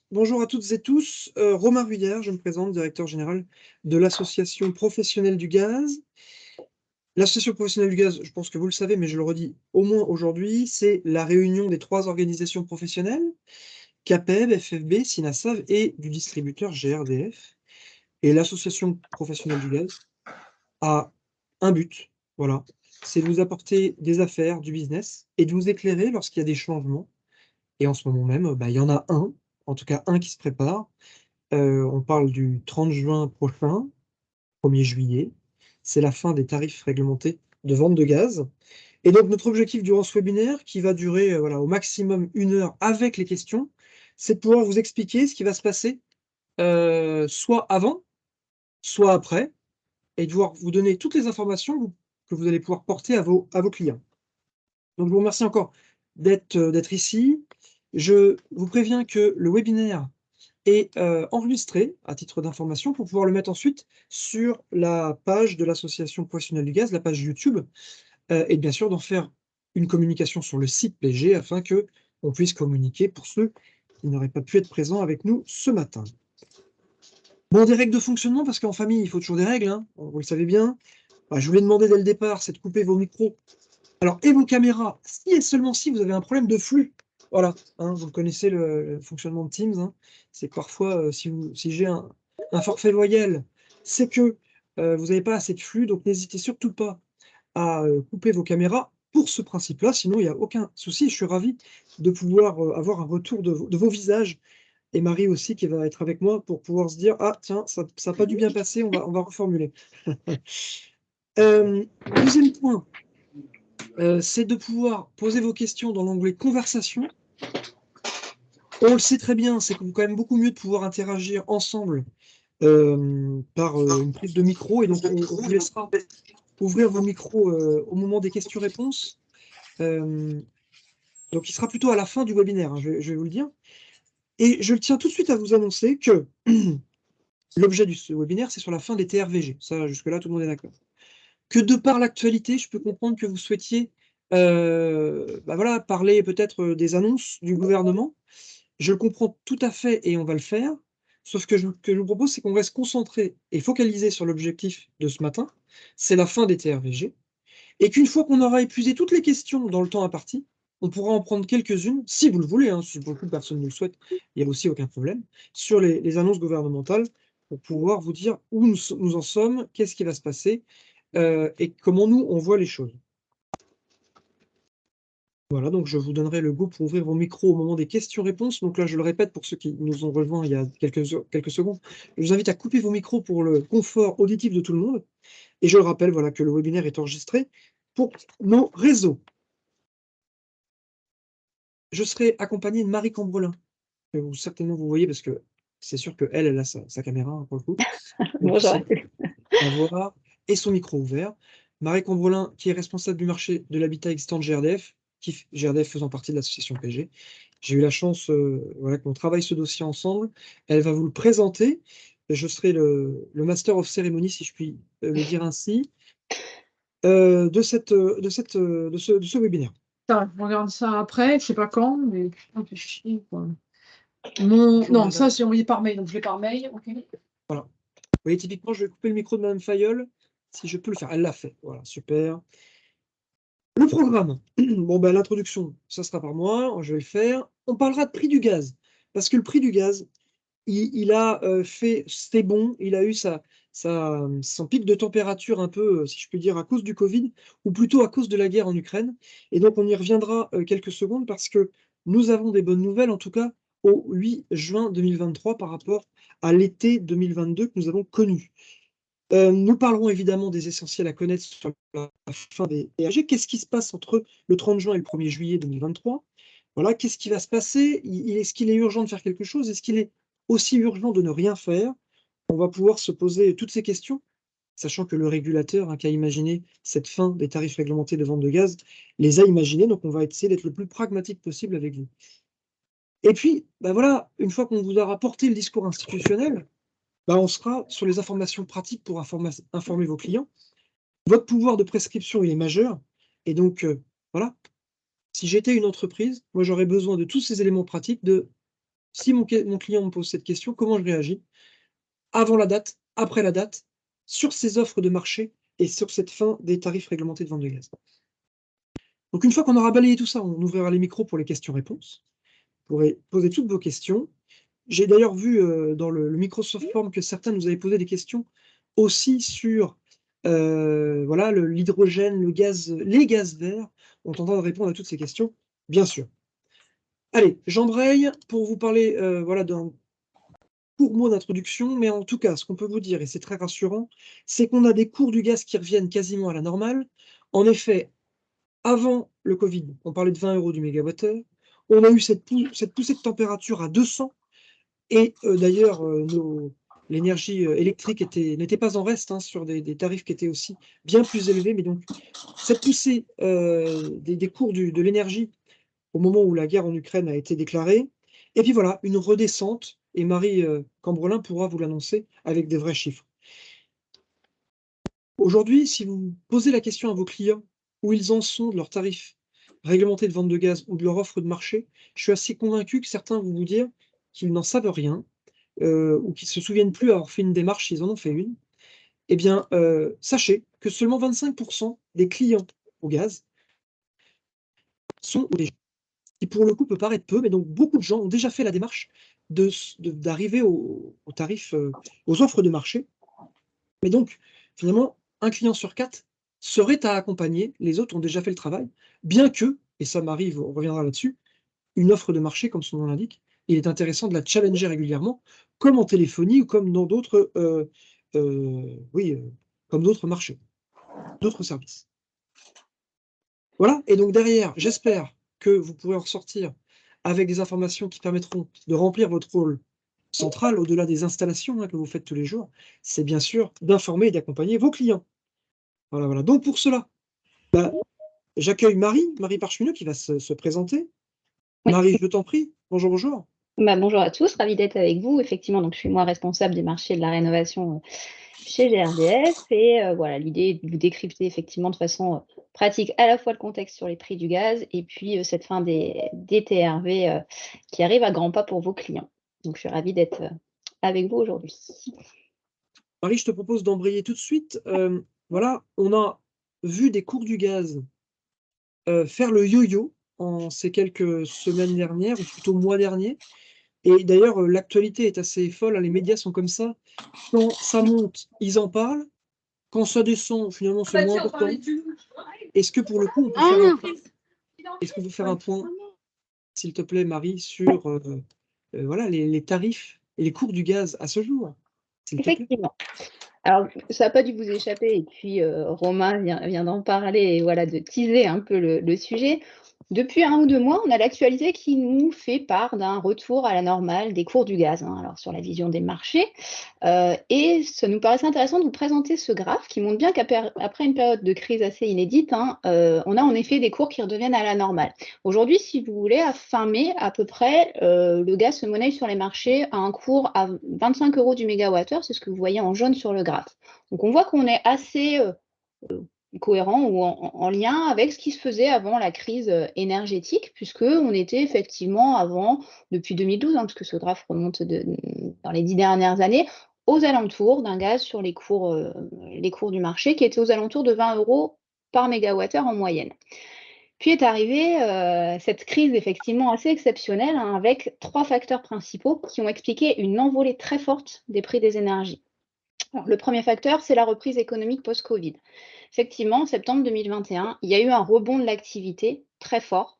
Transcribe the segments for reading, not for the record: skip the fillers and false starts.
Bonjour à toutes et tous. Romain Ruyère, je me présente, directeur général de l'Association professionnelle du gaz. L'Association professionnelle du gaz, je pense que vous le savez, mais je le redis au moins aujourd'hui, c'est la réunion des 3 organisations professionnelles, CAPEB, FFB, SINASAV et du distributeur GRDF. Et l'Association professionnelle du gaz a un but, voilà, c'est de vous apporter des affaires, du business et de vous éclairer lorsqu'il y a des changements. Et en ce moment même, il y en a un, en tout cas un qui se prépare. On parle du 30 juin prochain, 1er juillet. C'est la fin des tarifs réglementés de vente de gaz. Et donc notre objectif durant ce webinaire, qui va durer voilà, au maximum 1 heure avec les questions, c'est de pouvoir vous expliquer ce qui va se passer soit avant, soit après, et de pouvoir vous donner toutes les informations que vous allez pouvoir porter à vos clients. Donc je vous remercie encore d'être ici. Je vous préviens que le webinaire est enregistré à titre d'information pour pouvoir le mettre ensuite sur la page de l'association professionnelle du gaz, la page YouTube, et bien sûr d'en faire une communication sur le site PG afin qu'on puisse communiquer pour ceux qui n'auraient pas pu être présents avec nous ce matin. Bon, des règles de fonctionnement, parce qu'en famille, il faut toujours des règles, hein, vous le savez bien. Bah, je vous l'ai demandé dès le départ, c'est de couper vos micros. Alors, et vos caméras, si et seulement si vous avez un problème de flux. Voilà, hein, vous connaissez le fonctionnement de Teams, hein. C'est que parfois, si j'ai un forfait loyal, c'est que vous n'avez pas assez de flux, donc n'hésitez surtout pas à couper vos caméras pour ce principe-là, sinon il n'y a aucun souci. Je suis ravi de pouvoir avoir un retour de vos visages, et Marie aussi qui va être avec moi pour pouvoir se dire: «Ah tiens, ça n'a pas dû bien passer, on va reformuler». Deuxième point, c'est de pouvoir poser vos questions dans l'onglet conversation. On le sait très bien, c'est quand même beaucoup mieux de pouvoir interagir ensemble par une prise de micro, et donc on vous laissera ouvrir vos micros au moment des questions-réponses. Donc il sera plutôt à la fin du webinaire, hein, je vais vous le dire. Et je tiens tout de suite à vous annoncer que l'objet de ce webinaire, c'est sur la fin des TRVG. Ça, jusque-là, tout le monde est d'accord. Que de par l'actualité, je peux comprendre que vous souhaitiez voilà, parler peut-être des annonces du gouvernement. Je le comprends tout à fait et on va le faire. Sauf que je vous propose, c'est qu'on reste concentré et focalisé sur l'objectif de ce matin, c'est la fin des TRVG, et qu'une fois qu'on aura épuisé toutes les questions dans le temps imparti, on pourra en prendre quelques-unes, si vous le voulez, hein, si beaucoup de personnes le souhaitent, il n'y a aussi aucun problème, sur les annonces gouvernementales, pour pouvoir vous dire où nous en sommes, qu'est-ce qui va se passer, et comment nous, on voit les choses. Voilà, donc je vous donnerai le go pour ouvrir vos micros au moment des questions-réponses. Donc là, je le répète pour ceux qui nous ont rejoints il y a quelques secondes, je vous invite à couper vos micros pour le confort auditif de tout le monde. Et je le rappelle, voilà, que le webinaire est enregistré pour nos réseaux. Je serai accompagné de Marie Cambrelin, que certainement vous voyez, parce que c'est sûr qu'elle a sa caméra, hein, pour le coup. Vous Bonjour. puissiez la voir et son micro ouvert. Marie Cambrelin, qui est responsable du marché de l'habitat existant de GRDF, GRDF faisant partie de l'association PG. J'ai eu la chance voilà, qu'on travaille ce dossier ensemble. Elle va vous le présenter. Je serai le master of ceremony, si je puis le dire ainsi, de ce webinaire. Attends, on regarde ça après, je sais pas quand, mais putain, fais chier, quoi. Non, ça c'est envoyé par mail, donc je l'ai par mail, ok. Voilà. Vous voyez, typiquement, je vais couper le micro de Madame Fayolle, si je peux le faire. Elle l'a fait. Voilà, super. Le programme. Bon, ben, l'introduction, ça sera par moi, je vais le faire. On parlera de prix du gaz, parce que le prix du gaz, il a fait ses bons, il a eu son pic de température un peu, si je peux dire, à cause du Covid, ou plutôt à cause de la guerre en Ukraine. Et donc, on y reviendra quelques secondes, parce que nous avons des bonnes nouvelles, en tout cas au 8 juin 2023, par rapport à l'été 2022 que nous avons connu. Nous parlerons évidemment des essentiels à connaître sur la fin des TRG. Qu'est-ce qui se passe entre le 30 juin et le 1er juillet 2023? Voilà, qu'est-ce qui va se passer? Est-ce qu'il est urgent de faire quelque chose? Est-ce qu'il est aussi urgent de ne rien faire? On va pouvoir se poser toutes ces questions, sachant que le régulateur, hein, qui a imaginé cette fin des tarifs réglementés de vente de gaz, les a imaginés, donc on va essayer d'être le plus pragmatique possible avec vous. Et puis, ben voilà, une fois qu'on vous a rapporté le discours institutionnel, on sera sur les informations pratiques pour informer vos clients. Votre pouvoir de prescription, il est majeur. Et donc, voilà, si j'étais une entreprise, moi, j'aurais besoin de tous ces éléments pratiques, de si mon client me pose cette question, comment je réagis avant la date, après la date, sur ces offres de marché et sur cette fin des tarifs réglementés de vente de gaz. Donc une fois qu'on aura balayé tout ça, on ouvrira les micros pour les questions-réponses. Vous pourrez poser toutes vos questions. J'ai d'ailleurs vu dans le Microsoft Form que certains nous avaient posé des questions aussi sur voilà, l'hydrogène, le gaz, les gaz verts. On tentera de répondre à toutes ces questions, bien sûr. Allez, j'embraye pour vous parler voilà, d'un court mot d'introduction, mais en tout cas, ce qu'on peut vous dire, et c'est très rassurant, c'est qu'on a des cours du gaz qui reviennent quasiment à la normale. En effet, avant le Covid, on parlait de 20 € du mégawattheure. On a eu cette poussée de température à 200 et d'ailleurs, l'énergie électrique n'était pas en reste hein, sur des tarifs qui étaient aussi bien plus élevés. Mais donc, cette poussée des cours de l'énergie au moment où la guerre en Ukraine a été déclarée. Et puis voilà, une redescente, et Marie Cambrelin pourra vous l'annoncer avec des vrais chiffres. Aujourd'hui, si vous posez la question à vos clients où ils en sont de leurs tarifs réglementés de vente de gaz ou de leur offre de marché, je suis assez convaincu que certains vont vous dire qu'ils n'en savent rien ou qu'ils ne se souviennent plus avoir fait une démarche, s'ils en ont fait une. Eh bien, sachez que seulement 25% des clients au gaz sont des qui pour le coup peut paraître peu, mais donc beaucoup de gens ont déjà fait la démarche d'arriver aux tarifs, aux offres de marché. Mais donc, finalement, un client sur 4 serait à accompagner, les autres ont déjà fait le travail, bien que, et ça m'arrive, on reviendra là-dessus, une offre de marché, comme son nom l'indique, il est intéressant de la challenger régulièrement, comme en téléphonie ou comme dans d'autres, oui, comme d'autres marchés, d'autres services. Voilà, et donc derrière, j'espère que vous pourrez en ressortir avec des informations qui permettront de remplir votre rôle central, au-delà des installations hein, que vous faites tous les jours, c'est bien sûr d'informer et d'accompagner vos clients. Voilà, voilà. Donc pour cela, bah, j'accueille Marie Parcheminot qui va se présenter. Oui. Marie, je t'en prie. Bonjour, bonjour. Bah, bonjour à tous, ravie d'être avec vous. Effectivement, donc je suis moi responsable des marchés de la rénovation chez GRDF et voilà, l'idée est de vous décrypter effectivement de façon pratique à la fois le contexte sur les prix du gaz et puis cette fin des TRV qui arrive à grands pas pour vos clients. Donc je suis ravie d'être avec vous aujourd'hui. Marie, je te propose d'embrayer tout de suite. Voilà, on a vu des cours du gaz faire le yo-yo en ces quelques semaines dernières, ou plutôt mois dernier. Et d'ailleurs, l'actualité est assez folle, hein, les médias sont comme ça. Quand ça monte, ils en parlent. Quand ça descend, finalement, c'est moins important. Est-ce que pour le coup, on peut faire est-ce qu'on peut faire un point, s'il te plaît, Marie, sur voilà, les tarifs et les cours du gaz à ce jour, s'il te plaît? Effectivement. Alors, ça n'a pas dû vous échapper, et puis Romain vient d'en parler, et voilà, de teaser un peu le sujet. Depuis 1 ou 2 mois, on a l'actualité qui nous fait part d'un retour à la normale des cours du gaz, hein, alors sur la vision des marchés. Et ça nous paraissait intéressant de vous présenter ce graphe qui montre bien qu'après une période de crise assez inédite, hein, on a en effet des cours qui redeviennent à la normale. Aujourd'hui, si vous voulez, à fin mai, à peu près, le gaz se monnaie sur les marchés à un cours à 25 € du mégawattheure, c'est ce que vous voyez en jaune sur le graphe. Donc on voit qu'on est assez cohérent ou en lien avec ce qui se faisait avant la crise énergétique, puisqu'on était effectivement avant, depuis 2012, hein, parce que ce graphe remonte dans les 10 dernières années, aux alentours d'un gaz sur les cours du marché qui étaient aux alentours de 20 € par mégawattheure en moyenne. Puis est arrivée cette crise effectivement assez exceptionnelle, hein, avec 3 facteurs principaux qui ont expliqué une envolée très forte des prix des énergies. Alors, le premier facteur, c'est la reprise économique post-Covid. Effectivement, en septembre 2021, il y a eu un rebond de l'activité très fort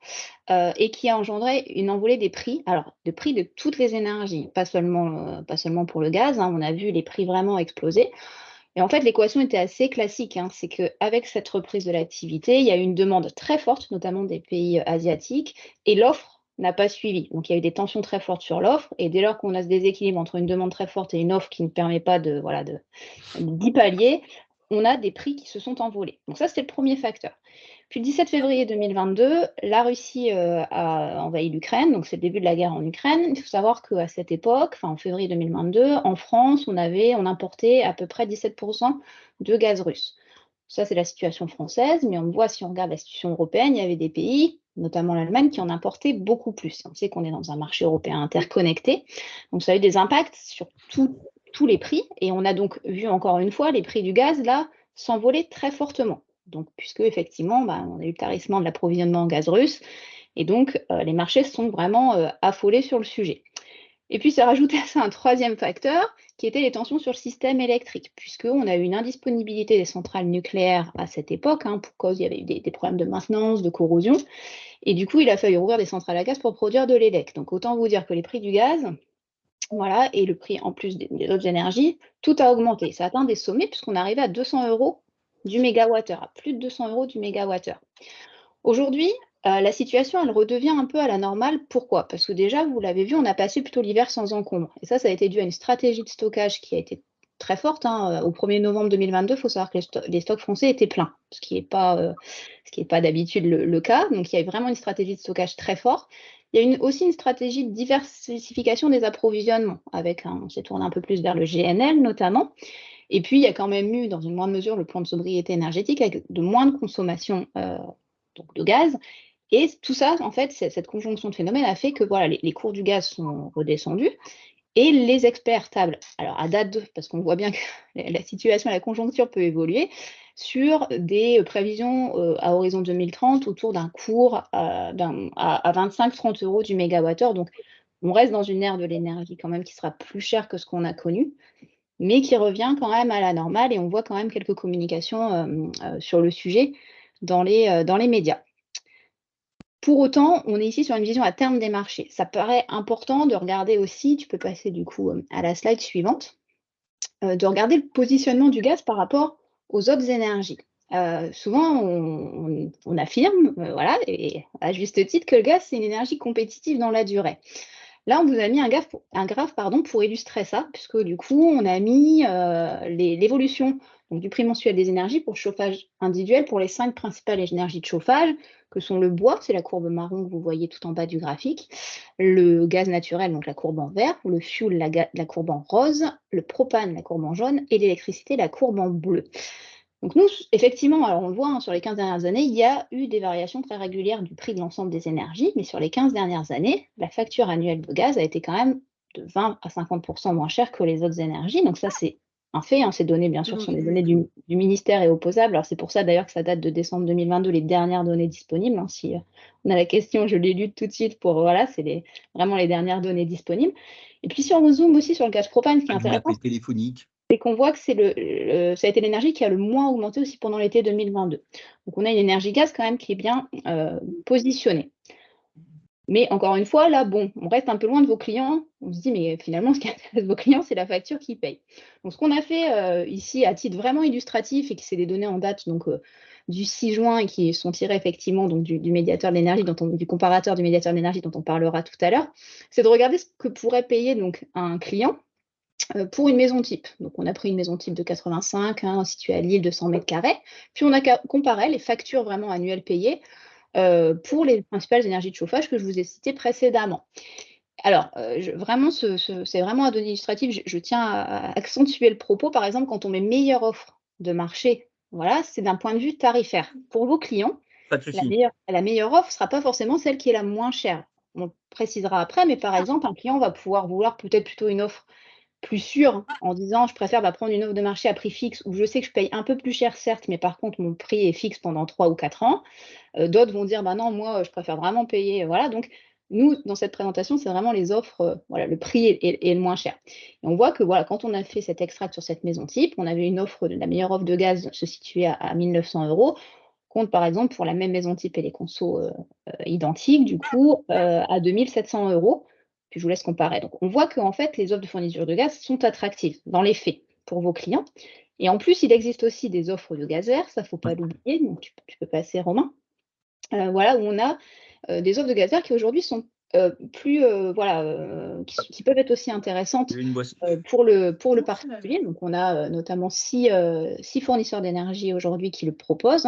et qui a engendré une envolée des prix, alors de prix de toutes les énergies, pas seulement pour le gaz, hein, on a vu les prix vraiment exploser. Et en fait, l'équation était assez classique, hein, c'est qu'avec cette reprise de l'activité, il y a eu une demande très forte, notamment des pays asiatiques, et l'offre n'a pas suivi. Donc il y a eu des tensions très fortes sur l'offre, et dès lors qu'on a ce déséquilibre entre une demande très forte et une offre qui ne permet pas d'y pallier, on a des prix qui se sont envolés. Donc ça, c'était le premier facteur. Puis le 17 février 2022, la Russie a envahi l'Ukraine, donc c'est le début de la guerre en Ukraine. Il faut savoir qu'à cette époque, enfin en février 2022, en France, on importait à peu près 17% de gaz russe. Ça, c'est la situation française, mais on voit, si on regarde la situation européenne, il y avait des pays, notamment l'Allemagne, qui en importait beaucoup plus. On sait qu'on est dans un marché européen interconnecté, donc ça a eu des impacts sur tous les prix, et on a donc vu encore une fois les prix du gaz là s'envoler très fortement. Donc, puisque effectivement, on a eu le tarissement de l'approvisionnement en gaz russe, et donc les marchés sont vraiment affolés sur le sujet. Et puis, ça rajoutait à ça un troisième facteur, qui était les tensions sur le système électrique, puisqu'on a eu une indisponibilité des centrales nucléaires à cette époque, pour cause il y avait eu des problèmes de maintenance, de corrosion, et du coup, il a fallu rouvrir des centrales à gaz pour produire de l'élec. Donc, autant vous dire que les prix du gaz, voilà, et le prix en plus des autres énergies, tout a augmenté. Ça a atteint des sommets, puisqu'on est arrivé à 200 € du mégawattheure, à plus de 200 € du mégawattheure. Aujourd'hui, la situation, elle redevient un peu à la normale. Pourquoi? Parce que déjà, vous l'avez vu, on a passé plutôt l'hiver sans encombre. Et ça a été dû à une stratégie de stockage qui a été très forte. Au 1er novembre 2022, il faut savoir que les stocks français étaient pleins, ce qui n'est pas d'habitude le cas. Donc, il y a eu vraiment une stratégie de stockage très forte. Il y a aussi une stratégie de diversification des approvisionnements, on s'est tourné un peu plus vers le GNL notamment. Et puis, il y a quand même eu, dans une moindre mesure, le plan de sobriété énergétique avec de moins de consommation donc de gaz. Et tout ça, en fait, cette conjonction de phénomènes a fait que voilà, les cours du gaz sont redescendus et les experts tablent, alors à date parce qu'on voit bien que la situation, la conjoncture peut évoluer, sur des prévisions à horizon 2030 autour d'un cours à 25-30 € du mégawattheure. Donc, on reste dans une ère de l'énergie quand même qui sera plus chère que ce qu'on a connu, mais qui revient quand même à la normale, et on voit quand même quelques communications sur le sujet dans les médias. Pour autant, on est ici sur une vision à terme des marchés. Ça paraît important de regarder aussi, tu peux passer du coup à la slide suivante, de regarder le positionnement du gaz par rapport aux autres énergies. Souvent, on affirme, voilà, et à juste titre, que le gaz, c'est une énergie compétitive dans la durée. Là, on vous a mis un graphe pour illustrer ça, puisque du coup, on a mis l'évolution du prix mensuel des énergies pour le chauffage individuel pour les 5 principales énergies de chauffage, que sont le bois, c'est la courbe marron que vous voyez tout en bas du graphique, le gaz naturel, donc la courbe en vert, le fuel, la courbe en rose, le propane, la courbe en jaune, et l'électricité, la courbe en bleu. Donc nous, effectivement, alors on le voit, sur les 15 dernières années, il y a eu des variations très régulières du prix de l'ensemble des énergies, mais sur les 15 dernières années, la facture annuelle de gaz a été quand même de 20 à 50% moins chère que les autres énergies. Donc ça, c'est un fait. Ces données, bien sûr, sont les données du ministère et opposables. Alors c'est pour ça d'ailleurs que ça date de décembre 2022, les dernières données disponibles. Si on a la question, je les lutte tout de suite pour, voilà, c'est vraiment les dernières données disponibles. Et puis si on zoome aussi sur le gaz propane, ce qui est intéressant, téléphonique. C'est qu'on voit que ça a été l'énergie qui a le moins augmenté aussi pendant l'été 2022. Donc on a une énergie gaz quand même qui est bien positionnée. Mais encore une fois, là, on reste un peu loin de vos clients. On se dit, mais finalement, ce qui intéresse vos clients, c'est la facture qui paye. Donc ce qu'on a fait ici, à titre vraiment illustratif, et qui c'est des données en date du 6 juin et qui sont tirées effectivement du médiateur de l'énergie, du comparateur du médiateur de l'énergie dont on parlera tout à l'heure, c'est de regarder ce que pourrait payer un client pour une maison type. Donc, on a pris une maison type de 85, située à Lille de 100 mètres carrés. Puis, on a comparé les factures vraiment annuelles payées pour les principales énergies de chauffage que je vous ai citées précédemment. Alors, c'est vraiment à donner illustratif. Je tiens à accentuer le propos. Par exemple, quand on met meilleure offre de marché, voilà, c'est d'un point de vue tarifaire. Pour vos clients, la meilleure offre ne sera pas forcément celle qui est la moins chère. On précisera après, mais par exemple, un client va pouvoir vouloir peut-être plutôt une offre plus sûr en disant je préfère prendre une offre de marché à prix fixe où je sais que je paye un peu plus cher certes, mais par contre mon prix est fixe pendant 3 ou 4 ans. D'autres vont dire non, moi je préfère vraiment payer. Voilà, donc nous dans cette présentation, c'est vraiment les offres, voilà, le prix est le moins cher. Et on voit que voilà, quand on a fait cet extract sur cette maison type, on avait une offre, la meilleure offre de gaz se situait à 1 900 €, contre par exemple pour la même maison type et les consos identiques, du coup à 2 700 €. Puis je vous laisse comparer. Donc, on voit qu'en fait, les offres de fourniture de gaz sont attractives dans les faits pour vos clients. Et en plus, il existe aussi des offres de gaz vert, ça ne faut pas l'oublier. Donc, tu peux passer, Romain. Voilà, où on a des offres de gaz vert qui aujourd'hui sont plus, qui peuvent être aussi intéressantes pour le particulier. Donc, on a notamment 6 fournisseurs d'énergie aujourd'hui qui le proposent.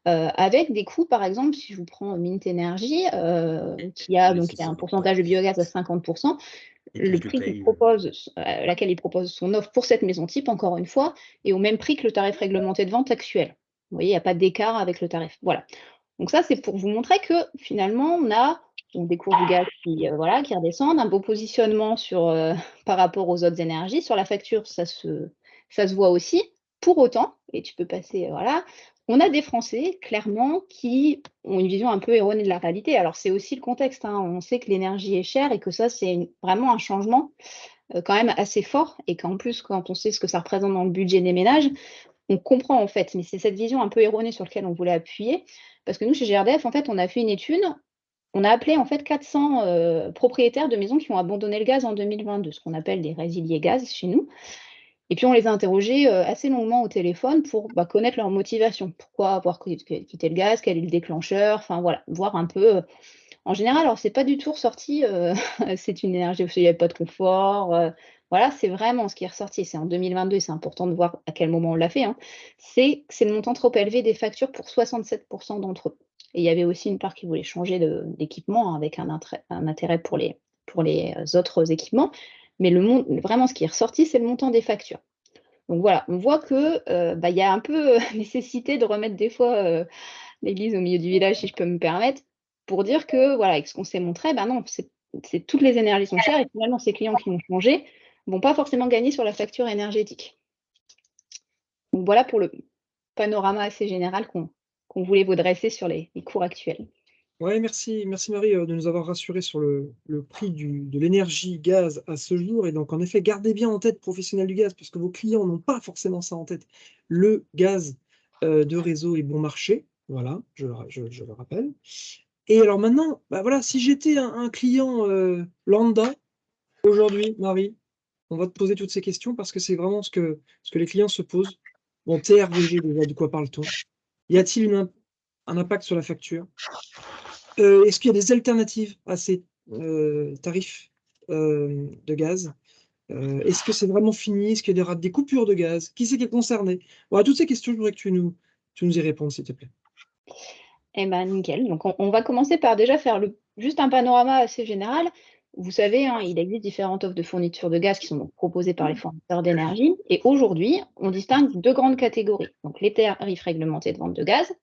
Avec des coûts, par exemple, si je vous prends Mint Energy, qui a un pourcentage de biogaz à 50%, le prix laquelle il propose son offre pour cette maison type, encore une fois, est au même prix que le tarif réglementé de vente actuel. Vous voyez, il n'y a pas d'écart avec le tarif. Voilà. Donc ça, c'est pour vous montrer que finalement, on a donc des cours du gaz qui redescendent, un beau positionnement par rapport aux autres énergies. Sur la facture, ça se voit aussi. Pour autant, et tu peux passer, on a des Français, clairement, qui ont une vision un peu erronée de la réalité. Alors, c'est aussi le contexte, hein. On sait que l'énergie est chère et que ça, c'est vraiment un changement quand même assez fort. Et qu'en plus, quand on sait ce que ça représente dans le budget des ménages, on comprend en fait. Mais c'est cette vision un peu erronée sur laquelle on voulait appuyer. Parce que nous, chez GRDF, en fait, on a fait une étude. On a appelé en fait 400 propriétaires de maisons qui ont abandonné le gaz en 2022, ce qu'on appelle des résiliés gaz chez nous. Et puis on les a interrogés assez longuement au téléphone pour connaître leur motivation. Pourquoi avoir quitté le gaz, quel est le déclencheur, enfin voilà, voir un peu. En général, alors c'est pas du tout ressorti, c'est une énergie où il n'y avait pas de confort. Voilà, c'est vraiment ce qui est ressorti. C'est en 2022, et c'est important de voir à quel moment on l'a fait, hein. C'est le montant trop élevé des factures pour 67% d'entre eux. Et il y avait aussi une part qui voulait changer d'équipement, hein, avec un intérêt pour les autres équipements. Mais vraiment, ce qui est ressorti, c'est le montant des factures. Donc voilà, on voit que il y a un peu nécessité de remettre des fois l'église au milieu du village, si je peux me permettre, pour dire que voilà, avec ce qu'on s'est montré, non, c'est toutes les énergies sont chères et finalement ces clients qui vont changer vont pas forcément gagner sur la facture énergétique. Donc voilà pour le panorama assez général qu'on voulait vous dresser sur les cours actuels. Ouais, merci Marie, de nous avoir rassurés sur le prix de l'énergie gaz à ce jour. Et donc, en effet, gardez bien en tête, professionnels du gaz, parce que vos clients n'ont pas forcément ça en tête. Le gaz de réseau est bon marché. Voilà, je le rappelle. Et alors maintenant, voilà, si j'étais un client lambda aujourd'hui, Marie, on va te poser toutes ces questions parce que c'est vraiment ce que les clients se posent. Bon, TRVG, déjà, de quoi parle-t-on? Y a-t-il un impact sur la facture? Est-ce qu'il y a des alternatives à ces tarifs de gaz? Est-ce que c'est vraiment fini? Est-ce qu'il y aura des coupures de gaz? Qui c'est qui est concerné? Voilà, toutes ces questions, je voudrais que tu nous y répondes, s'il te plaît. Eh ben nickel. Donc on va commencer par déjà faire juste un panorama assez général. Vous savez, hein, il existe différentes offres de fourniture de gaz qui sont donc proposées par les fournisseurs d'énergie. Et aujourd'hui, on distingue deux grandes catégories. Donc les tarifs réglementés de vente de gaz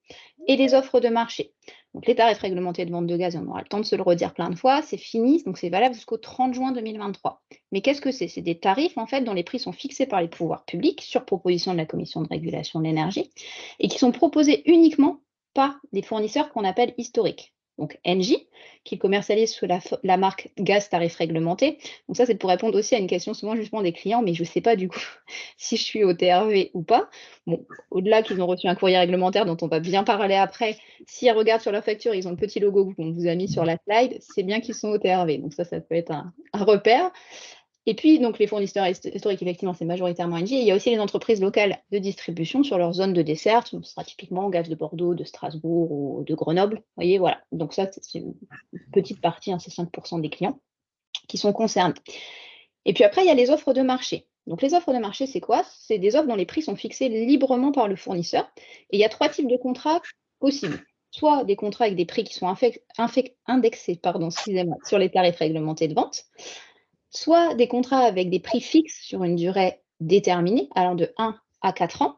et les offres de marché. Donc les tarifs réglementés de vente de gaz, on aura le temps de se le redire plein de fois, c'est fini, donc c'est valable jusqu'au 30 juin 2023. Mais qu'est-ce que c'est? C'est des tarifs en fait dont les prix sont fixés par les pouvoirs publics sur proposition de la Commission de régulation de l'énergie et qui sont proposés uniquement par des fournisseurs qu'on appelle historiques. Donc Engie, qui commercialise sous la marque gaz tarif réglementé. Donc ça, c'est pour répondre aussi à une question souvent justement des clients, mais je ne sais pas du coup si je suis au TRV ou pas. Bon, au-delà qu'ils ont reçu un courrier réglementaire dont on va bien parler après, s'ils regardent sur leur facture, ils ont le petit logo qu'on vous a mis sur la slide, c'est bien qu'ils sont au TRV. Donc ça peut être un repère. Et puis, donc, les fournisseurs historiques, effectivement, c'est majoritairement Engie. Et il y a aussi les entreprises locales de distribution sur leur zone de desserte. Ce sera typiquement Gaz de Bordeaux, de Strasbourg ou de Grenoble. Vous voyez, voilà. Donc ça, c'est une petite partie, hein, c'est 5% des clients qui sont concernés. Et puis après, il y a les offres de marché. Donc les offres de marché, c'est quoi? C'est des offres dont les prix sont fixés librement par le fournisseur. Et il y a trois types de contrats possibles. Soit des contrats avec des prix qui sont indexés sur les tarifs réglementés de vente, soit des contrats avec des prix fixes sur une durée déterminée, allant de 1 à 4 ans,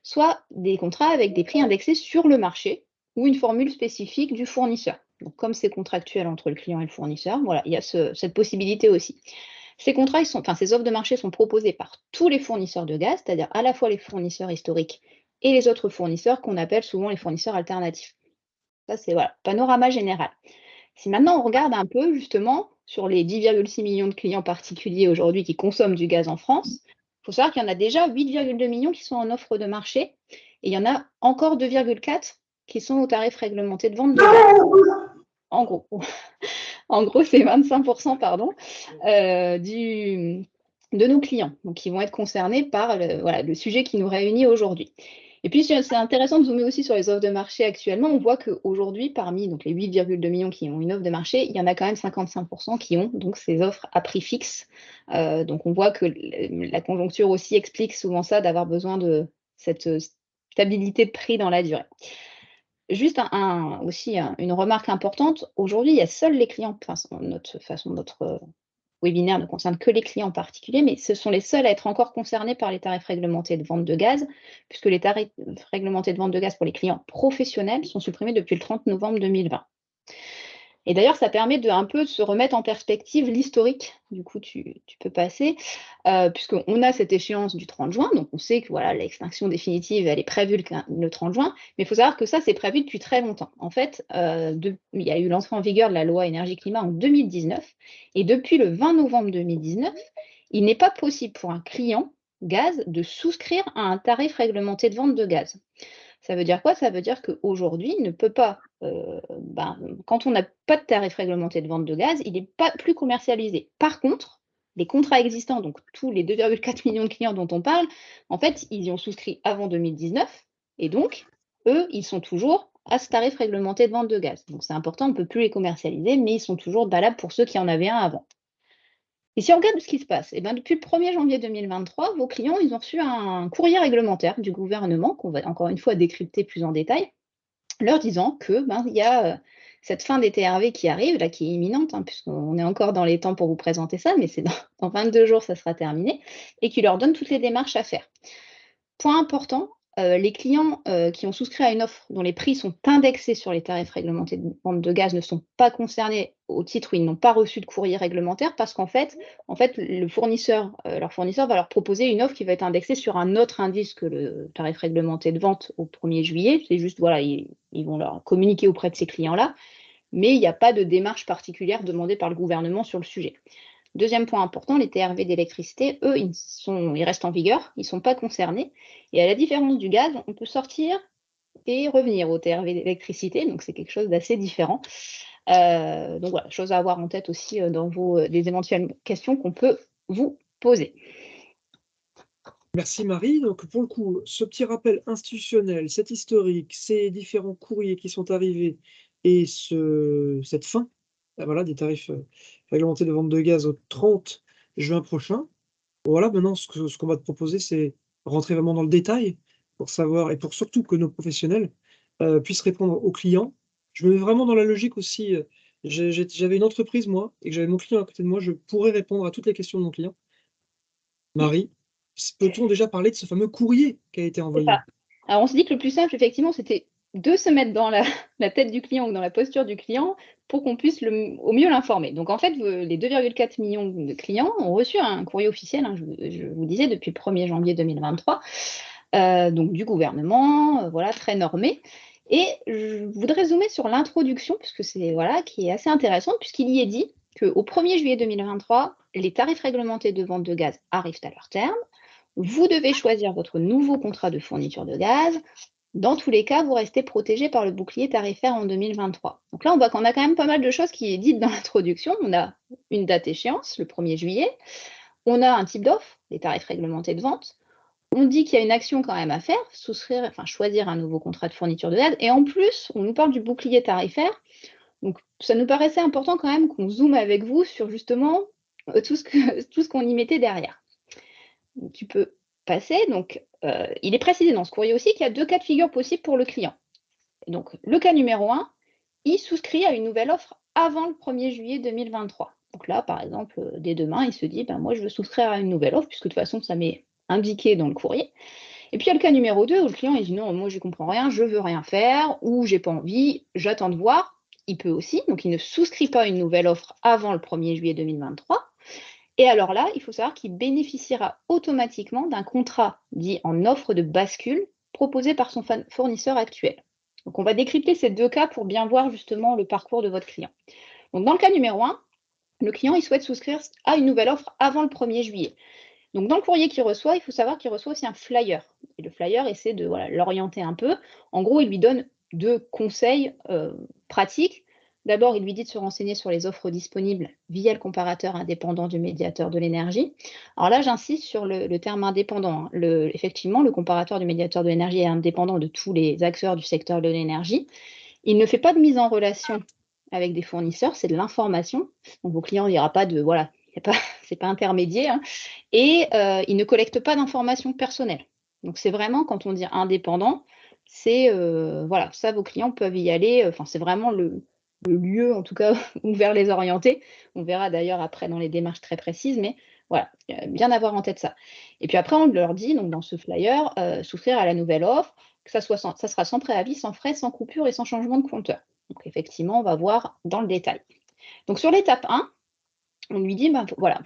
soit des contrats avec des prix indexés sur le marché ou une formule spécifique du fournisseur. Donc, comme c'est contractuel entre le client et le fournisseur, voilà, il y a cette possibilité aussi. Ces contrats, ces offres de marché sont proposées par tous les fournisseurs de gaz, c'est-à-dire à la fois les fournisseurs historiques et les autres fournisseurs qu'on appelle souvent les fournisseurs alternatifs. Ça, c'est voilà, panorama général. Si maintenant on regarde un peu justement sur les 10,6 millions de clients particuliers aujourd'hui qui consomment du gaz en France, il faut savoir qu'il y en a déjà 8,2 millions qui sont en offre de marché et il y en a encore 2,4 qui sont au tarif réglementé de vente de gaz. En gros, c'est 25% de nos clients donc, qui vont être concernés par le sujet qui nous réunit aujourd'hui. Et puis, c'est intéressant de zoomer aussi sur les offres de marché actuellement. On voit qu'aujourd'hui, parmi donc, les 8,2 millions qui ont une offre de marché, il y en a quand même 55% qui ont donc, ces offres à prix fixe. Donc, on voit que la conjoncture aussi explique souvent ça, d'avoir besoin de cette stabilité de prix dans la durée. Juste une remarque importante, aujourd'hui, il y a seuls les clients, notre webinaire ne concerne que les clients particuliers, mais ce sont les seuls à être encore concernés par les tarifs réglementés de vente de gaz, puisque les tarifs réglementés de vente de gaz pour les clients professionnels sont supprimés depuis le 30 novembre 2020. Et d'ailleurs, ça permet de un peu se remettre en perspective l'historique. Du coup, tu peux passer, puisqu'on a cette échéance du 30 juin, donc on sait que voilà, l'extinction définitive, elle est prévue le 30 juin, mais il faut savoir que ça, c'est prévu depuis très longtemps. En fait, il y a eu l'entrée en vigueur de la loi énergie-climat en 2019, et depuis le 20 novembre 2019, il n'est pas possible pour un client gaz de souscrire à un tarif réglementé de vente de gaz. Ça veut dire quoi? Ça veut dire qu'aujourd'hui, il ne peut pas, quand on n'a pas de tarif réglementé de vente de gaz, il n'est pas plus commercialisé. Par contre, les contrats existants, donc tous les 2,4 millions de clients dont on parle, en fait, ils y ont souscrit avant 2019 et donc, eux, ils sont toujours à ce tarif réglementé de vente de gaz. Donc c'est important, on ne peut plus les commercialiser, mais ils sont toujours valables pour ceux qui en avaient un avant. Et si on regarde ce qui se passe, eh ben, depuis le 1er janvier 2023, vos clients, ils ont reçu un courrier réglementaire du gouvernement, qu'on va encore une fois décrypter plus en détail, leur disant que il y a cette fin des TRV qui arrive, là, qui est imminente, hein, puisqu'on est encore dans les temps pour vous présenter ça, mais c'est dans 22 jours, ça sera terminé, et qui leur donne toutes les démarches à faire. Point important, les clients qui ont souscrit à une offre dont les prix sont indexés sur les tarifs réglementés de vente de gaz ne sont pas concernés au titre où ils n'ont pas reçu de courrier réglementaire parce qu'en fait, le fournisseur, leur fournisseur va leur proposer une offre qui va être indexée sur un autre indice que le tarif réglementé de vente au 1er juillet. C'est juste, voilà, ils vont leur communiquer auprès de ces clients-là, mais il n'y a pas de démarche particulière demandée par le gouvernement sur le sujet. Deuxième point important, les TRV d'électricité, eux, ils restent en vigueur, ils ne sont pas concernés. Et à la différence du gaz, on peut sortir et revenir au TRV d'électricité, donc c'est quelque chose d'assez différent. Donc voilà, chose à avoir en tête aussi dans des éventuelles questions qu'on peut vous poser. Merci Marie. Donc pour le coup, ce petit rappel institutionnel, cet historique, ces différents courriers qui sont arrivés et cette fin, voilà, des tarifs réglementés de vente de gaz au 30 juin prochain. Voilà, maintenant ce qu'on va te proposer, c'est rentrer vraiment dans le détail pour savoir et pour surtout que nos professionnels puissent répondre aux clients. Je me mets vraiment dans la logique aussi, j'avais une entreprise moi et que j'avais mon client à côté de moi, je pourrais répondre à toutes les questions de mon client. Marie, peut-on déjà parler de ce fameux courrier qui a été C'est envoyé? ça. Alors on se dit que le plus simple, effectivement, c'était de se mettre dans la tête du client ou dans la posture du client pour qu'on puisse au mieux l'informer. Donc en fait, les 2,4 millions de clients ont reçu un courrier officiel, hein, je vous disais, depuis le 1er janvier 2023, donc du gouvernement, voilà, très normé. Et je voudrais zoomer sur l'introduction, puisque c'est voilà, qui est assez intéressante, puisqu'il y est dit qu'au 1er juillet 2023, les tarifs réglementés de vente de gaz arrivent à leur terme. Vous devez choisir votre nouveau contrat de fourniture de gaz. Dans tous les cas, vous restez protégé par le bouclier tarifaire en 2023. Donc là, on voit qu'on a quand même pas mal de choses qui est dites dans l'introduction. On a une date échéance, le 1er juillet. On a un type d'offre, les tarifs réglementés de vente. On dit qu'il y a une action quand même à faire, choisir un nouveau contrat de fourniture de gaz. Et en plus, on nous parle du bouclier tarifaire. Donc, ça nous paraissait important quand même qu'on zoome avec vous sur justement tout ce qu'on y mettait derrière. Donc, tu peux passer. Donc, il est précisé dans ce courrier aussi qu'il y a 2 cas de figure possibles pour le client. Et donc, le cas numéro 1, il souscrit à une nouvelle offre avant le 1er juillet 2023. Donc là, par exemple, dès demain, il se dit moi, je veux souscrire à une nouvelle offre, puisque de toute façon, ça m'est indiqué dans le courrier. Et puis, il y a le cas numéro 2, où le client il dit non, moi, je ne comprends rien, je ne veux rien faire, ou j'ai pas envie, j'attends de voir. Il peut aussi, donc il ne souscrit pas à une nouvelle offre avant le 1er juillet 2023. Et alors là, il faut savoir qu'il bénéficiera automatiquement d'un contrat dit en offre de bascule proposé par son fournisseur actuel. Donc on va décrypter ces 2 cas pour bien voir justement le parcours de votre client. Donc dans le cas numéro 1, le client il souhaite souscrire à une nouvelle offre avant le 1er juillet. Donc dans le courrier qu'il reçoit, il faut savoir qu'il reçoit aussi un flyer. Et le flyer essaie de l'orienter un peu. En gros, il lui donne 2 conseils pratiques. D'abord, il lui dit de se renseigner sur les offres disponibles via le comparateur indépendant du médiateur de l'énergie. Alors là, j'insiste sur le terme indépendant, hein. Effectivement, le comparateur du médiateur de l'énergie est indépendant de tous les acteurs du secteur de l'énergie. Il ne fait pas de mise en relation avec des fournisseurs, c'est de l'information. Donc vos clients, il n'y aura pas de c'est pas intermédiaire, hein. Et il ne collecte pas d'informations personnelles. Donc c'est vraiment, quand on dit indépendant, c'est ça, vos clients peuvent y aller. Enfin, c'est vraiment le lieu, en tout cas, où vers les orienter. On verra d'ailleurs après dans les démarches très précises, mais voilà, bien avoir en tête ça. Et puis après, on leur dit, donc dans ce flyer, souscrire à la nouvelle offre, que ça sera sans préavis, sans frais, sans coupure et sans changement de compteur. Donc effectivement, on va voir dans le détail. Donc sur l'étape 1, on lui dit, ben, voilà,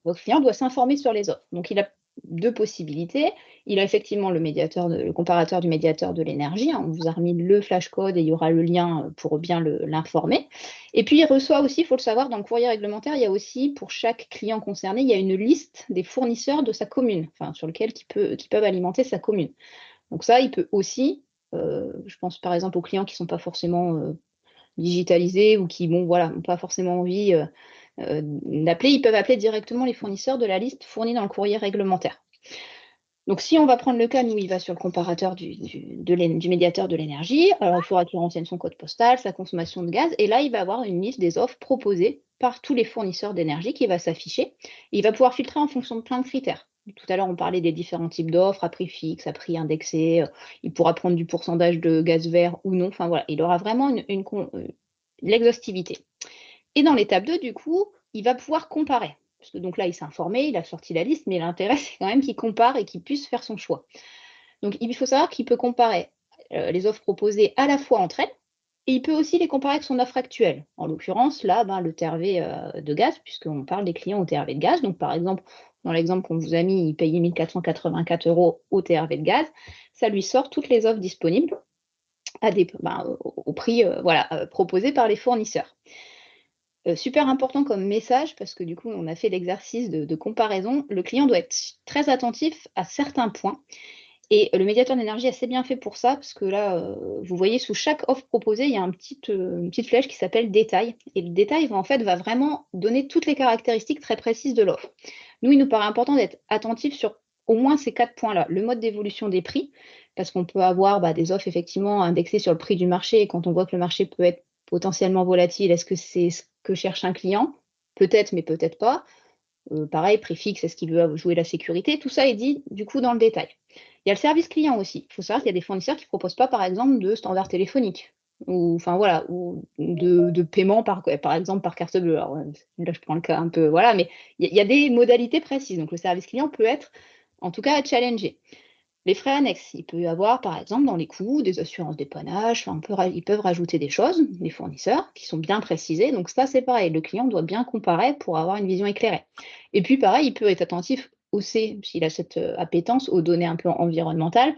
votre client doit s'informer sur les offres. Donc il a deux possibilités. Il a effectivement le comparateur du médiateur de l'énergie. Hein. On vous a remis le flashcode et il y aura le lien pour bien l'informer. Et puis il reçoit aussi, il faut le savoir, dans le courrier réglementaire, il y a aussi pour chaque client concerné, il y a une liste des fournisseurs de sa commune, enfin sur lesquels qui peuvent alimenter sa commune. Donc ça, il peut aussi, je pense par exemple aux clients qui ne sont pas forcément digitalisés ou qui n'ont pas forcément envie d'appeler, ils peuvent appeler directement les fournisseurs de la liste fournie dans le courrier réglementaire. Donc, si on va prendre le cas, nous, il va sur le comparateur du médiateur de l'énergie. Alors, il faudra qu'il renseigne son code postal, sa consommation de gaz, et là, il va avoir une liste des offres proposées par tous les fournisseurs d'énergie qui va s'afficher. Il va pouvoir filtrer en fonction de plein de critères. Tout à l'heure, on parlait des différents types d'offres, à prix fixe, à prix indexé. Il pourra prendre du pourcentage de gaz vert ou non. Enfin, voilà, il aura vraiment l'exhaustivité. Et dans l'étape 2, du coup, il va pouvoir comparer. Parce que donc là, il s'est informé, il a sorti la liste, mais l'intérêt, c'est quand même qu'il compare et qu'il puisse faire son choix. Donc, il faut savoir qu'il peut comparer les offres proposées à la fois entre elles, et il peut aussi les comparer avec son offre actuelle. En l'occurrence, là, le TRV de gaz, puisqu'on parle des clients au TRV de gaz. Donc, par exemple, dans l'exemple qu'on vous a mis, il payait 1 484 € au TRV de gaz. Ça lui sort toutes les offres disponibles au prix proposé par les fournisseurs. Super important comme message, parce que du coup, on a fait l'exercice de comparaison. Le client doit être très attentif à certains points. Et le médiateur d'énergie est assez bien fait pour ça, parce que là, vous voyez, sous chaque offre proposée, il y a une petite flèche qui s'appelle détail. Et le détail, va vraiment donner toutes les caractéristiques très précises de l'offre. Nous, il nous paraît important d'être attentif sur au moins ces 4 points-là. Le mode d'évolution des prix, parce qu'on peut avoir des offres effectivement indexées sur le prix du marché. Et quand on voit que le marché peut être potentiellement volatile, est-ce que c'est ce que cherche un client? Peut-être, mais peut-être pas. Pareil, prix fixe, est-ce qu'il veut jouer la sécurité? Tout ça est dit du coup dans le détail. Il y a le service client aussi. Il faut savoir qu'il y a des fournisseurs qui ne proposent pas, par exemple, de standard téléphonique ou de paiement par exemple par carte bleue. Alors, là, je prends le cas un peu, mais il y a des modalités précises. Donc, le service client peut être, en tout cas, challengé. Les frais annexes, il peut y avoir, par exemple, dans les coûts, des assurances dépannage, ils peuvent rajouter des choses, les fournisseurs, qui sont bien précisées. Donc ça, c'est pareil, le client doit bien comparer pour avoir une vision éclairée. Et puis, pareil, il peut être attentif aussi, s'il a cette appétence, aux données un peu environnementales.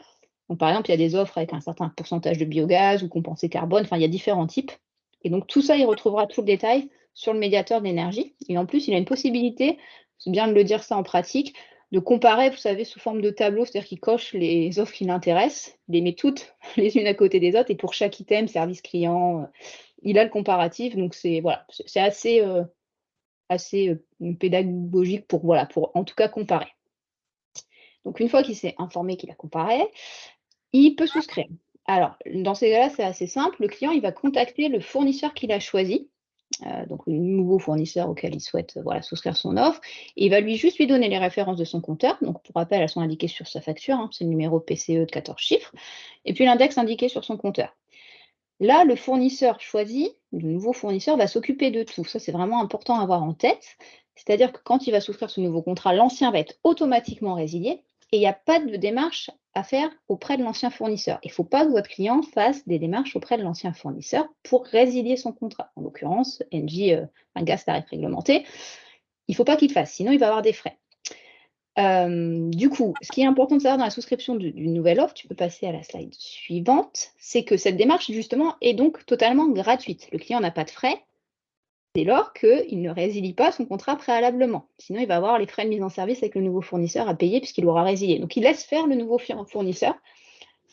Donc, par exemple, il y a des offres avec un certain pourcentage de biogaz ou compensé carbone, enfin, il y a différents types. Et donc, tout ça, il retrouvera tout le détail sur le médiateur d'énergie. Et en plus, il a une possibilité, c'est bien de le dire ça en pratique, de comparer, vous savez, sous forme de tableau, c'est-à-dire qu'il coche les offres qui l'intéressent, les met toutes les unes à côté des autres, et pour chaque item, service client, il a le comparatif. Donc, c'est assez pédagogique pour en tout cas comparer. Donc, une fois qu'il s'est informé qu'il a comparé, il peut souscrire. Alors, dans ces cas-là, c'est assez simple. Le client, il va contacter le fournisseur qu'il a choisi, donc le nouveau fournisseur auquel il souhaite souscrire son offre, et il va juste lui donner les références de son compteur. Donc, pour rappel, elles sont indiquées sur sa facture, c'est le numéro PCE de 14 chiffres, et puis l'index indiqué sur son compteur. Là, le fournisseur choisi, le nouveau fournisseur, va s'occuper de tout. Ça, c'est vraiment important à avoir en tête. C'est-à-dire que quand il va souscrire ce nouveau contrat, l'ancien va être automatiquement résilié et il n'y a pas de démarche à faire auprès de l'ancien fournisseur. Il ne faut pas que votre client fasse des démarches auprès de l'ancien fournisseur pour résilier son contrat. En l'occurrence, Engie, un gaz tarif réglementé, il ne faut pas qu'il le fasse, sinon il va avoir des frais. Du coup, ce qui est important de savoir dans la souscription d'une nouvelle offre, tu peux passer à la slide suivante, c'est que cette démarche, justement, est donc totalement gratuite. Le client n'a pas de frais dès lors qu'il ne résilie pas son contrat préalablement. Sinon, il va avoir les frais de mise en service avec le nouveau fournisseur à payer puisqu'il aura résilié. Donc, il laisse faire le nouveau fournisseur,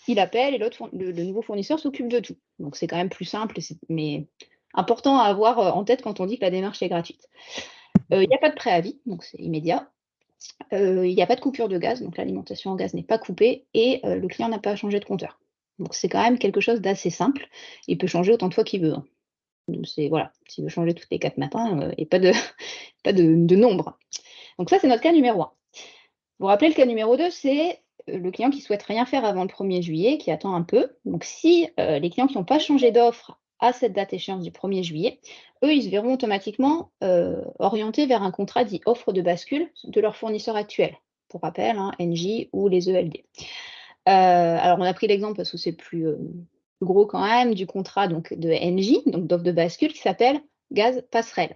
il appelle et le nouveau fournisseur s'occupe de tout. Donc, c'est quand même plus simple, mais important à avoir en tête quand on dit que la démarche est gratuite. Il n'y a pas de préavis, donc c'est immédiat. Il n'y a pas de coupure de gaz, donc l'alimentation en gaz n'est pas coupée et le client n'a pas à changer de compteur. Donc c'est quand même quelque chose d'assez simple. Il peut changer autant de fois qu'il veut. Donc s'il veut changer toutes les 4 matins, et pas de nombre. Donc ça, c'est notre cas numéro 1. Vous vous rappelez, le cas numéro 2, c'est le client qui souhaite rien faire avant le 1er juillet, qui attend un peu. Donc si les clients qui n'ont pas changé d'offre à cette date échéance du 1er juillet, eux, ils se verront automatiquement orientés vers un contrat dit offre de bascule de leur fournisseur actuel. Pour rappel, hein, Engie ou les ELD. Alors, on a pris l'exemple parce que c'est plus gros quand même, du contrat donc, de Engie, donc d'offre de bascule, qui s'appelle Gaz Passerelle.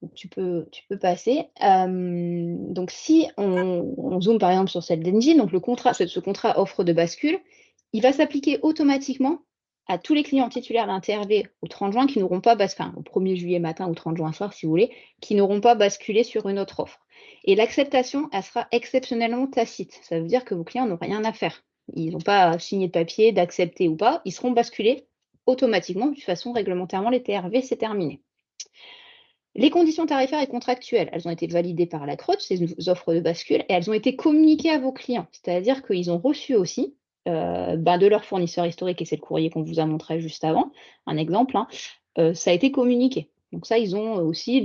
Donc, tu peux passer. Donc, si on zoome par exemple sur celle d'Engie, donc ce contrat offre de bascule, il va s'appliquer automatiquement à tous les clients titulaires d'un TRV au 30 juin qui n'auront pas basculé, au 1er juillet matin ou 30 juin soir, si vous voulez, qui n'auront pas basculé sur une autre offre. Et l'acceptation, elle sera exceptionnellement tacite. Ça veut dire que vos clients n'ont rien à faire. Ils n'ont pas à signer de papier, d'accepter ou pas. Ils seront basculés automatiquement. De toute façon, réglementairement, les TRV, c'est terminé. Les conditions tarifaires et contractuelles, elles ont été validées par la CROT, ces offres de bascule, et elles ont été communiquées à vos clients. C'est-à-dire qu'ils ont reçu aussi de leur fournisseur historique, et c'est le courrier qu'on vous a montré juste avant, un exemple, hein, ça a été communiqué. Donc ça, ils ont aussi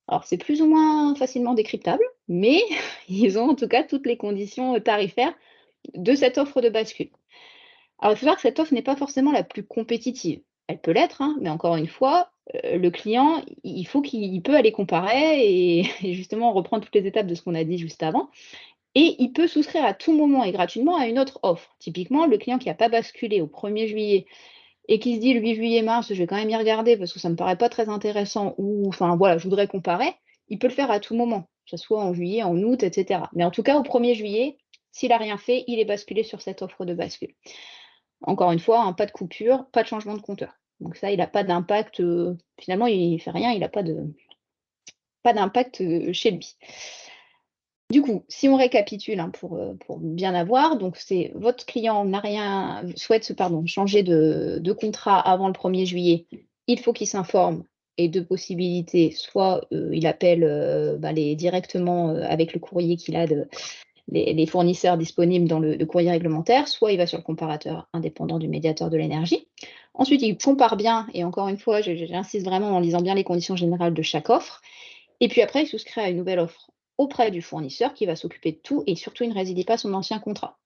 alors c'est plus ou moins facilement décryptable, mais ils ont en tout cas toutes les conditions tarifaires de cette offre de bascule. Alors il faut savoir que cette offre n'est pas forcément la plus compétitive. Elle peut l'être, hein, mais encore une fois, le client, il peut aller comparer et justement reprendre toutes les étapes de ce qu'on a dit juste avant. Et il peut souscrire à tout moment et gratuitement à une autre offre. Typiquement, le client qui n'a pas basculé au 1er juillet et qui se dit le 8 juillet-mars, je vais quand même y regarder parce que ça ne me paraît pas très intéressant ou enfin voilà, je voudrais comparer, il peut le faire à tout moment, que ce soit en juillet, en août, etc. Mais en tout cas, au 1er juillet, s'il n'a rien fait, il est basculé sur cette offre de bascule. Encore une fois, hein, pas de coupure, pas de changement de compteur. Donc ça, il n'a pas d'impact, finalement, il ne fait rien, il n'a pas d'impact chez lui. Du coup, si on récapitule hein, pour bien avoir, donc c'est votre client souhaite changer de contrat avant le 1er juillet, il faut qu'il s'informe et deux possibilités, soit il appelle directement avec le courrier qu'il a les fournisseurs disponibles dans le courrier réglementaire, soit il va sur le comparateur indépendant du médiateur de l'énergie. Ensuite, il compare bien, et encore une fois, j'insiste vraiment en lisant bien les conditions générales de chaque offre. Et puis après, il souscrit à une nouvelle offre auprès du fournisseur qui va s'occuper de tout et surtout, il ne résilie pas son ancien contrat.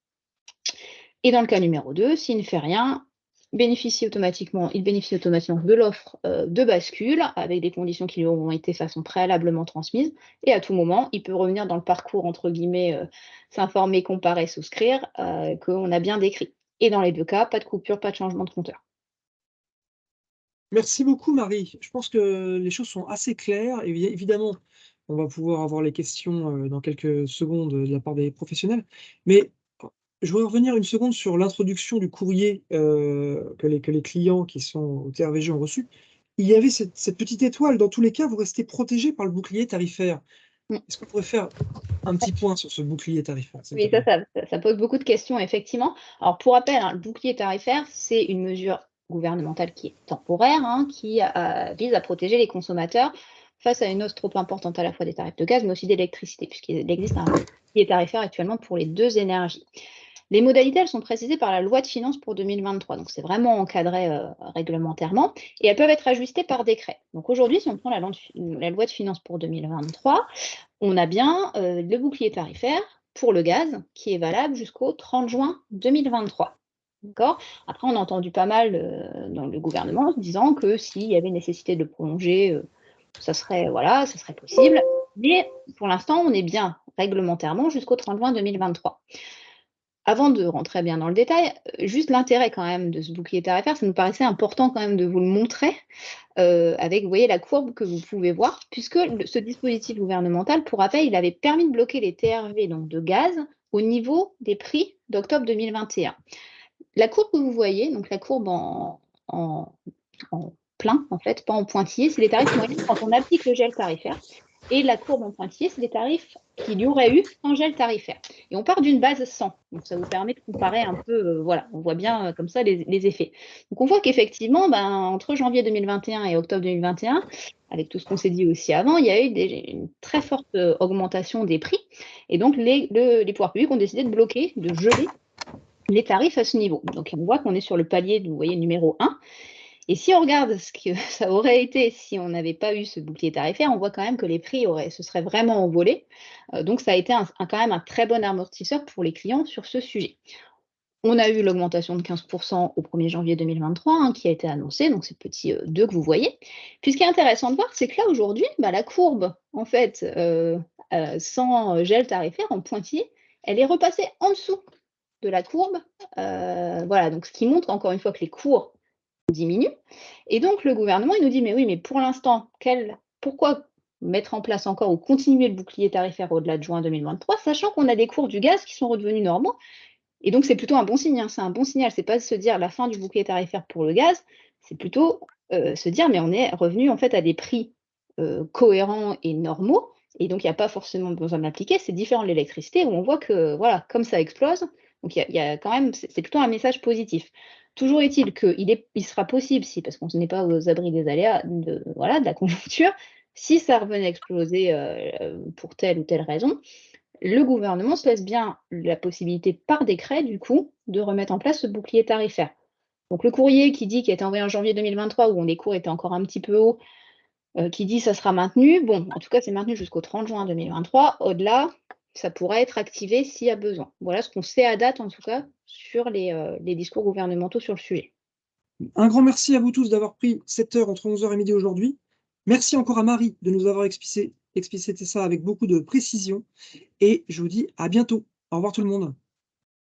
Et dans le cas numéro 2, s'il ne fait rien, il bénéficie automatiquement de l'offre de bascule avec des conditions qui lui auront été façon préalablement transmises. Et à tout moment, il peut revenir dans le parcours, entre guillemets, s'informer, comparer, souscrire, qu'on a bien décrit. Et dans les deux cas, pas de coupure, pas de changement de compteur. Merci beaucoup Marie. Je pense que les choses sont assez claires et évidemment, on va pouvoir avoir les questions, dans quelques secondes, de la part des professionnels. Mais je voudrais revenir une seconde sur l'introduction du courrier, que les clients qui sont au TRVG ont reçu. Il y avait cette petite étoile, dans tous les cas, vous restez protégés par le bouclier tarifaire. Mmh. Est-ce qu'on pourrait faire un petit point sur ce bouclier tarifaire, s'il te Oui, plaît? ça pose beaucoup de questions, effectivement. Alors, pour rappel, hein, le bouclier tarifaire, c'est une mesure gouvernementale qui est temporaire, hein, qui vise à protéger les consommateurs face à une hausse trop importante à la fois des tarifs de gaz, mais aussi d'électricité, puisqu'il existe un bouclier tarifaire actuellement pour les deux énergies. Les modalités, elles sont précisées par la loi de finances pour 2023, donc c'est vraiment encadré réglementairement, et elles peuvent être ajustées par décret. Donc aujourd'hui, si on prend la loi de finances pour 2023, on a bien le bouclier tarifaire pour le gaz qui est valable jusqu'au 30 juin 2023. D'accord ? Après, on a entendu pas mal dans le gouvernement disant que s'il y avait nécessité de le prolonger, ça serait possible. Mais pour l'instant, on est bien réglementairement jusqu'au 30 juin 2023. Avant de rentrer bien dans le détail, juste l'intérêt quand même de ce bouclier tarifaire, ça nous paraissait important quand même de vous le montrer, avec, vous voyez, la courbe que vous pouvez voir, puisque ce dispositif gouvernemental, pour rappel, il avait permis de bloquer les TRV, donc de gaz, au niveau des prix d'octobre 2021. La courbe que vous voyez, donc la courbe en plein, en fait, pas en pointillé, c'est les tarifs moyens quand on applique le gel tarifaire. Et la courbe en pointillé, c'est les tarifs qu'il y aurait eu sans gel tarifaire. Et on part d'une base 100. Donc, ça vous permet de comparer un peu, voilà, on voit bien comme ça les effets. Donc, on voit qu'effectivement, entre janvier 2021 et octobre 2021, avec tout ce qu'on s'est dit aussi avant, il y a eu une très forte augmentation des prix. Et donc, les pouvoirs publics ont décidé de bloquer, de geler les tarifs à ce niveau. Donc, on voit qu'on est sur le palier, vous voyez, numéro 1. Et si on regarde ce que ça aurait été si on n'avait pas eu ce bouclier tarifaire, on voit quand même que les prix se seraient vraiment envolés. Donc, ça a été quand même un très bon amortisseur pour les clients sur ce sujet. On a eu l'augmentation de 15% au 1er janvier 2023 hein, qui a été annoncée, donc c'est le petit 2 que vous voyez. Puis ce qui est intéressant de voir, c'est que là aujourd'hui, la courbe, en fait, sans gel tarifaire en pointillé, elle est repassée en dessous de la courbe. Voilà, donc ce qui montre encore une fois que les cours diminuent. Et donc le gouvernement, il nous dit, mais oui, mais pour l'instant, pourquoi mettre en place encore ou continuer le bouclier tarifaire au-delà de juin 2023, sachant qu'on a des cours du gaz qui sont redevenus normaux. Et donc, c'est plutôt un bon signe, hein, c'est un bon signal. C'est pas se dire la fin du bouclier tarifaire pour le gaz, c'est plutôt se dire, mais on est revenu en fait à des prix cohérents et normaux. Et donc, il n'y a pas forcément besoin de l'appliquer. C'est différent de l'électricité où on voit que, voilà, comme ça explose, donc il y a quand même, c'est plutôt un message positif. Toujours est-il qu'il sera possible, si, parce qu'on n'est pas aux abris des aléas de la conjoncture, si ça revenait à exploser pour telle ou telle raison, le gouvernement se laisse bien la possibilité par décret, du coup, de remettre en place ce bouclier tarifaire. Donc le courrier qui dit, qui a été envoyé en janvier 2023, où les cours étaient encore un petit peu hauts, qui dit ça sera maintenu. Bon, en tout cas, c'est maintenu jusqu'au 30 juin 2023. Au-delà, ça pourrait être activé s'il y a besoin. Voilà ce qu'on sait à date, en tout cas, sur les discours gouvernementaux sur le sujet. Un grand merci à vous tous d'avoir pris cette heure entre 11h et midi aujourd'hui. Merci encore à Marie de nous avoir explicité ça avec beaucoup de précision. Et je vous dis à bientôt. Au revoir tout le monde.